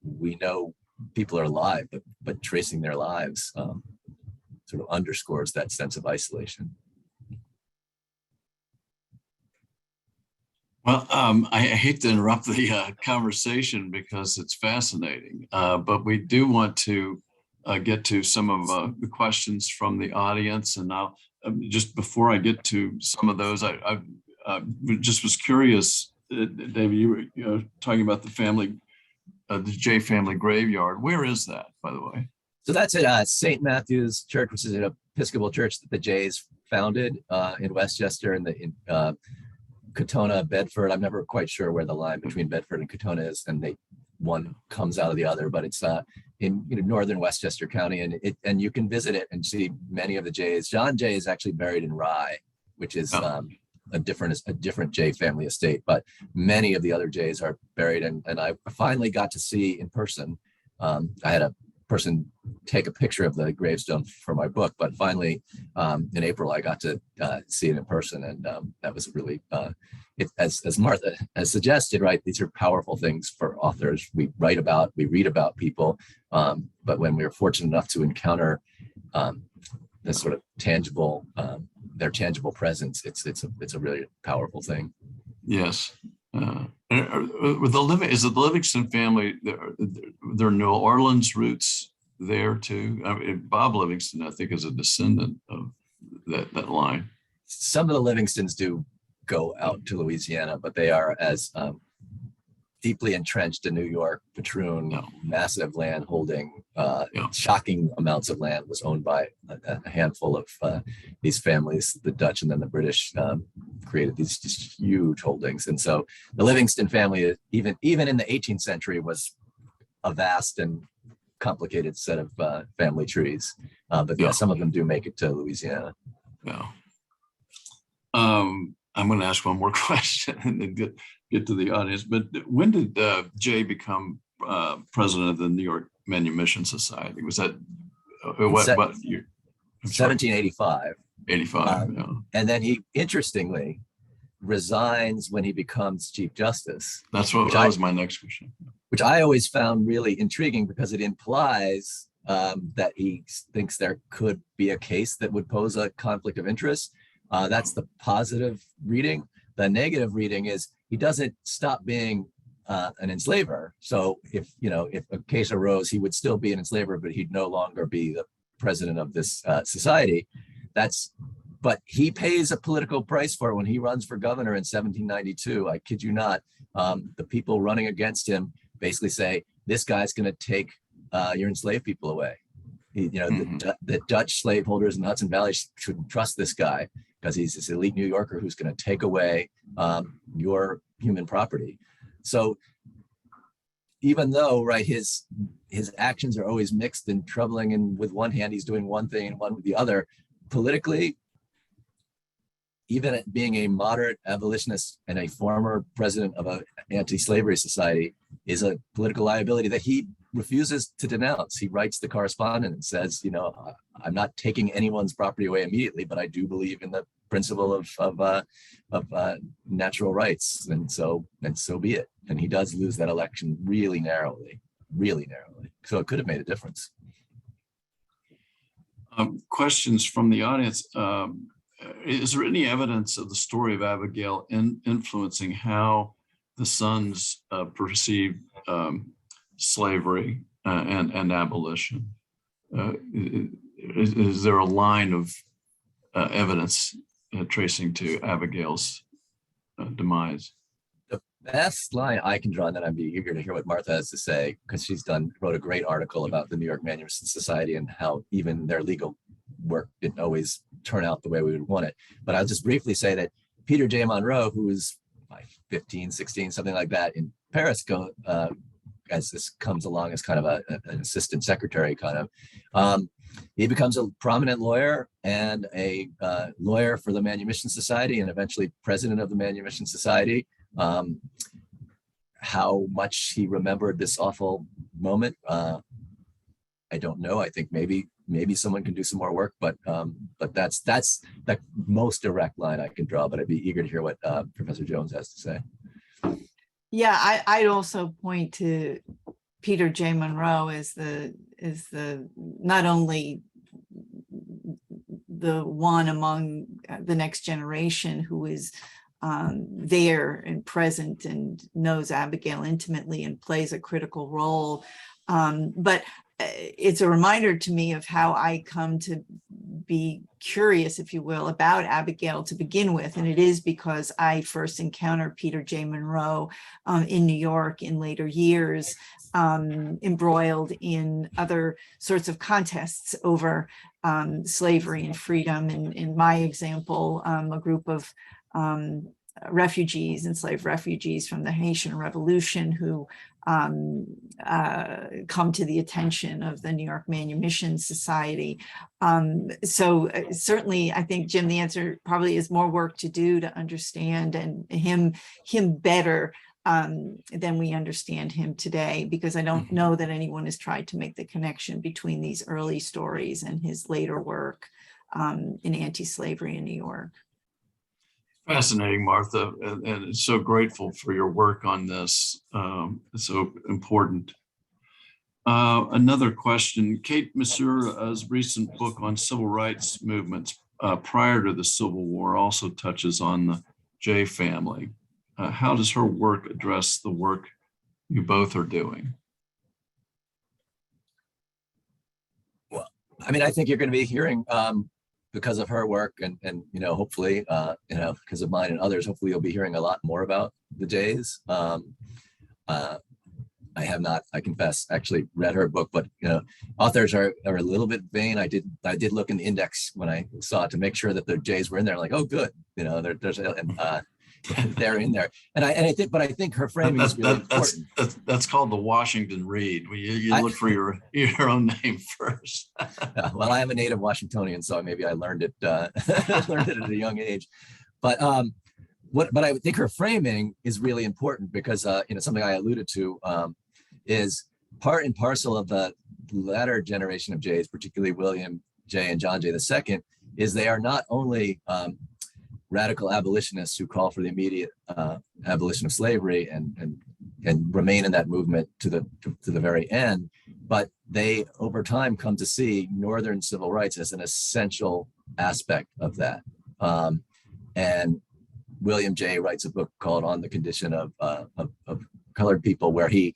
Speaker 3: we know people are alive, but tracing their lives sort of underscores that sense of isolation.
Speaker 1: Well, I hate to interrupt the conversation because it's fascinating, but we do want to get to some of the questions from the audience. And now, just before I get to some of those, I just was curious, David, you were talking about the family, the Jay family graveyard. Where is that, by the way?
Speaker 3: So that's at St. Matthew's Church, which is an Episcopal church that the Jays founded in Westchester and in Katona, Bedford. I'm never quite sure where the line between Bedford and Katona is, and one comes out of the other, but it's in northern Westchester County, and you can visit it and see many of the Jays. John Jay is actually buried in Rye, which is a different Jay family estate, but many of the other Jays are buried, and I finally got to see in person. I had a person take a picture of the gravestone for my book, but finally in April I got to see it in person, and that was really as Martha has suggested, right, these are powerful things for authors. We read about people, but when we're fortunate enough to encounter this sort of tangible, their tangible presence, it's a really powerful thing.
Speaker 1: Yes. With is it the Livingston family? There are New Orleans roots there too. I mean, Bob Livingston, I think, is a descendant of that line.
Speaker 3: Some of the Livingstons do go out to Louisiana, but they are as deeply entrenched in New York. Patroon, massive land holding, shocking amounts of land was owned by a handful of these families. The Dutch and then the British created these just huge holdings. And so the Livingston family, even in the 18th century, was a vast and complicated set of family trees. But yeah, some of them do make it to Louisiana.
Speaker 1: Yeah. I'm going to ask one more question and then get to the audience. But when did Jay become president of the New York Manumission Society? Was that what year?
Speaker 3: 1785.
Speaker 1: 85. Yeah.
Speaker 3: And then he, interestingly, resigns when he becomes Chief Justice.
Speaker 1: That was my next question.
Speaker 3: Which I always found really intriguing because it implies that he thinks there could be a case that would pose a conflict of interest. That's the positive reading. The negative reading is he doesn't stop being an enslaver. So if a case arose, he would still be an enslaver, but he'd no longer be the president of this society. But he pays a political price for it when he runs for governor in 1792. I kid you not. The people running against him basically say, this guy's going to take your enslaved people away. The Dutch slaveholders in the Hudson Valley shouldn't trust this guy because he's this elite New Yorker who's going to take away your human property. So even though, right, his actions are always mixed and troubling, and with one hand he's doing one thing and one with the other, politically, even being a moderate abolitionist and a former president of an anti-slavery society is a political liability that he refuses to denounce. He writes the correspondent and says, I'm not taking anyone's property away immediately, but I do believe in the principle of natural rights, and so be it. And he does lose that election really narrowly. So it could have made a difference.
Speaker 1: Questions from the audience. Is there any evidence of the story of Abigail influencing how the sons perceived slavery and abolition? Is there a line of evidence tracing to Abigail's demise?
Speaker 3: The best line I can draw, and then I'd be eager to hear what Martha has to say, because she's wrote a great article about the New York Manumission Society and how even their legal work didn't always turn out the way we would want it. But I'll just briefly say that Peter J. Monroe, who was 15, 16, something like that in Paris, as this comes along as kind of an assistant secretary he becomes a prominent lawyer and a lawyer for the Manumission Society and eventually president of the Manumission Society. How much he remembered this awful moment, I don't know. I think maybe someone can do some more work, but that's the most direct line I can draw. But I'd be eager to hear what Professor Jones has to say.
Speaker 2: Yeah, I'd also point to Peter J. Monroe as the not only the one among the next generation who is there and present and knows Abigail intimately and plays a critical role, but it's a reminder to me of how I come to be curious, if you will, about Abigail to begin with. And it is because I first encountered Peter J. Monroe in New York in later years, embroiled in other sorts of contests over slavery and freedom. And in my example, a group of enslaved refugees from the Haitian Revolution who come to the attention of the New York Manumission Society. So certainly, I think, Jim, the answer probably is more work to do to understand him better than we understand him today, because I don't know that anyone has tried to make the connection between these early stories and his later work in anti-slavery in New York.
Speaker 1: Fascinating, Martha, and so grateful for your work on this. It's so important. Another question, Kate Masura's recent book on civil rights movements prior to the Civil War also touches on the J family. How does her work address the work you both are doing?
Speaker 3: Well, I mean, I think you're going to be hearing because of her work and hopefully, because of mine and others, hopefully you'll be hearing a lot more about the Jays. I have not, I confess, actually read her book, but authors are a little bit vain. I did look in the index when I saw it to make sure that the Jays were in there. Like, oh, good, they're in there. And I think her framing is really important.
Speaker 1: That's called the Washington read. You look for your own name first.
Speaker 3: Well, I am a native Washingtonian, so maybe I learned it learned it at a young age. But but I think her framing is really important because something I alluded to is part and parcel of the latter generation of Jays, particularly William J. and John J. II, is they are not only radical abolitionists who call for the immediate abolition of slavery and remain in that movement to the very end, but they over time come to see Northern civil rights as an essential aspect of that. And William J. writes a book called On the Condition of Colored People, where he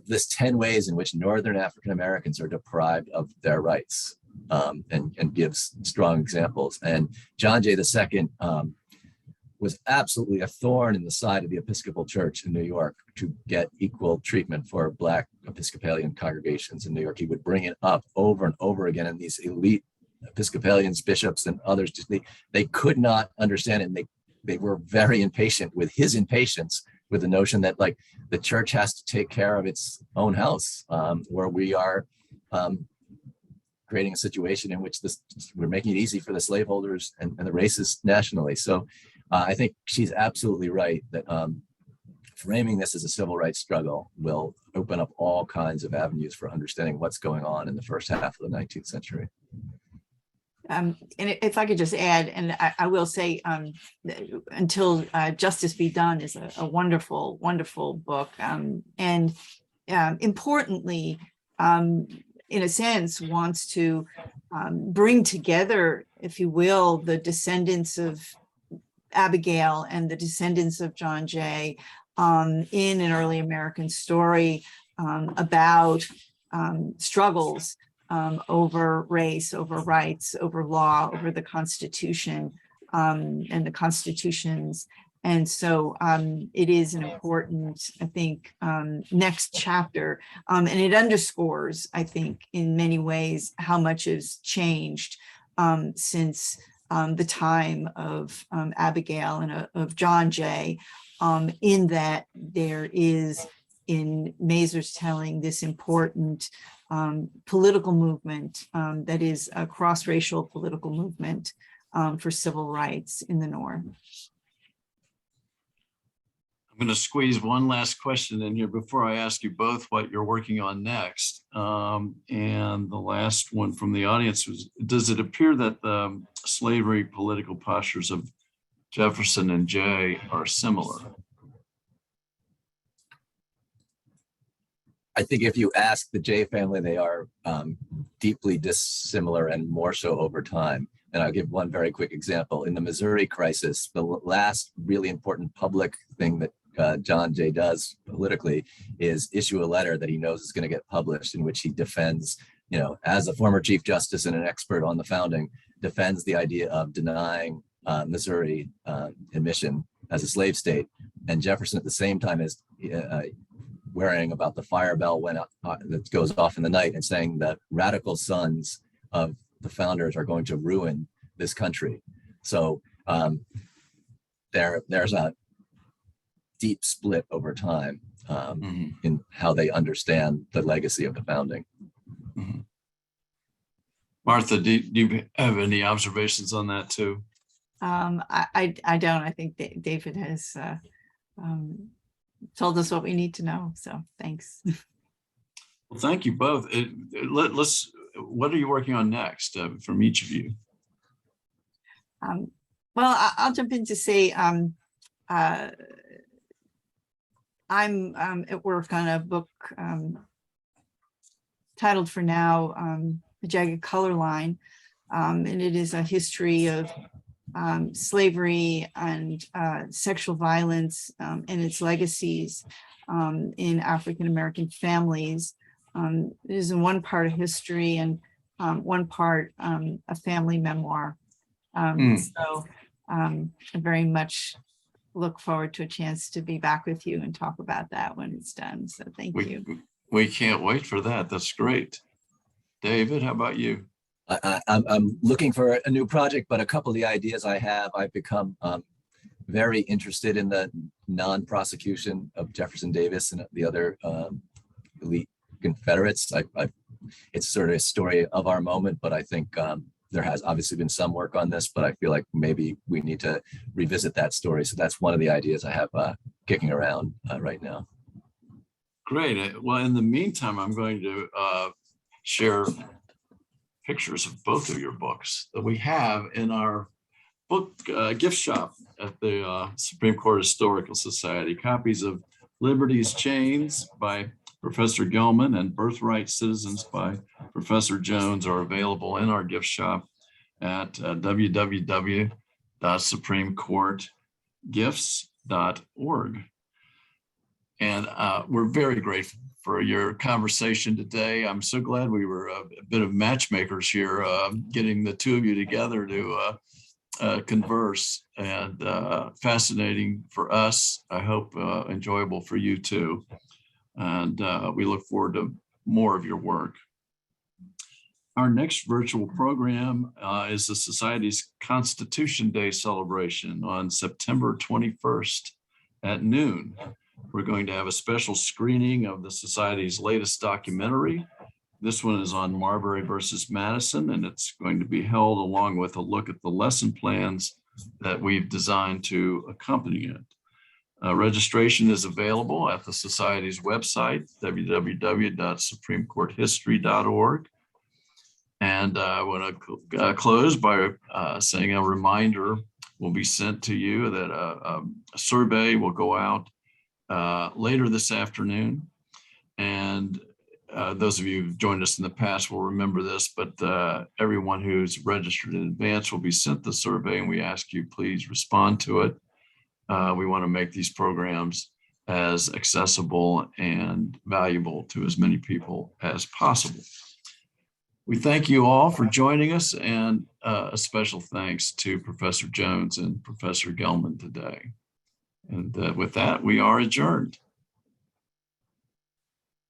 Speaker 3: lists 10 ways in which Northern African Americans are deprived of their rights, and gives strong examples. And John J. II was absolutely a thorn in the side of the Episcopal Church in New York to get equal treatment for Black Episcopalian congregations in New York. He would bring it up over and over again, and these elite Episcopalians, bishops, and others, they could not understand it. And they were very impatient with his impatience with the notion that like the church has to take care of its own house, where we are creating a situation in which we're making it easy for the slaveholders and the racists nationally. So I think she's absolutely right that framing this as a civil rights struggle will open up all kinds of avenues for understanding what's going on in the first half of the 19th century.
Speaker 2: And if I could just add, and I will say, Until Justice Be Done is a wonderful, wonderful book. And importantly, in a sense, wants to bring together, if you will, the descendants of Abigail and the descendants of John Jay in an early American story about struggles over race, over rights, over law, over the Constitution and the constitutions. And so it is an important, I think, next chapter. And it underscores, I think, in many ways, how much has changed since the time of Abigail and of John Jay, in that there is, in Mazur's telling, this important political movement that is a cross-racial political movement for civil rights in the North.
Speaker 1: I'm going to squeeze one last question in here before I ask you both what you're working on next. And the last one from the audience was, does it appear that the slavery political postures of Jefferson and Jay are similar?
Speaker 3: I think if you ask the Jay family, they are deeply dissimilar and more so over time. And I'll give one very quick example. In the Missouri crisis, the last really important public thing that John Jay does politically is issue a letter that he knows is going to get published, in which he defends, as a former Chief Justice and an expert on the founding, defends the idea of denying Missouri admission as a slave state. And Jefferson at the same time is worrying about the fire bell that goes off in the night and saying that radical sons of the founders are going to ruin this country. So there's a deep split over time in how they understand the legacy of the founding.
Speaker 1: Mm-hmm. Martha, do you have any observations on that too?
Speaker 2: I don't. I think David has told us what we need to know. So thanks.
Speaker 1: Well, thank you both. What are you working on next from each of you?
Speaker 2: Well, I'll jump in to say I'm at work on a book titled for now, The Jagged Color Line. And it is a history of slavery and sexual violence and its legacies in African-American families. It is in one part a history and one part a family memoir. So I very much look forward to a chance to be back with you and talk about that when it's done. So thank you.
Speaker 1: We can't wait for that. That's great. David, how about you?
Speaker 3: I'm looking for a new project, but a couple of the ideas I have, I've become very interested in the non-prosecution of Jefferson Davis and the other elite Confederates. It's sort of a story of our moment, but I think there has obviously been some work on this, but I feel like maybe we need to revisit that story. So that's one of the ideas I have kicking around right now.
Speaker 1: Great. Well, in the meantime, I'm going to share pictures of both of your books that we have in our book gift shop at the Supreme Court Historical Society. Copies of Liberty's Chains by Professor Gellman and Birthright Citizens by Professor Jones are available in our gift shop at www.supremecourtgifts.org. And we're very grateful for your conversation today. I'm so glad we were a bit of matchmakers here, getting the two of you together to converse, and fascinating for us. I hope enjoyable for you too. And we look forward to more of your work. Our next virtual program is the Society's Constitution Day celebration on September 21st at noon. We're going to have a special screening of the Society's latest documentary. This one is on Marbury versus Madison, and it's going to be held along with a look at the lesson plans that we've designed to accompany it. Registration is available at the Society's website, www.supremecourthistory.org. And I want to close by saying a reminder will be sent to you that a survey will go out later this afternoon. And those of you who've joined us in the past will remember this, but everyone who's registered in advance will be sent the survey, and we ask you please respond to it. We want to make these programs as accessible and valuable to as many people as possible. We thank you all for joining us, and a special thanks to Professor Jones and Professor Gellman today. And with that, we are adjourned.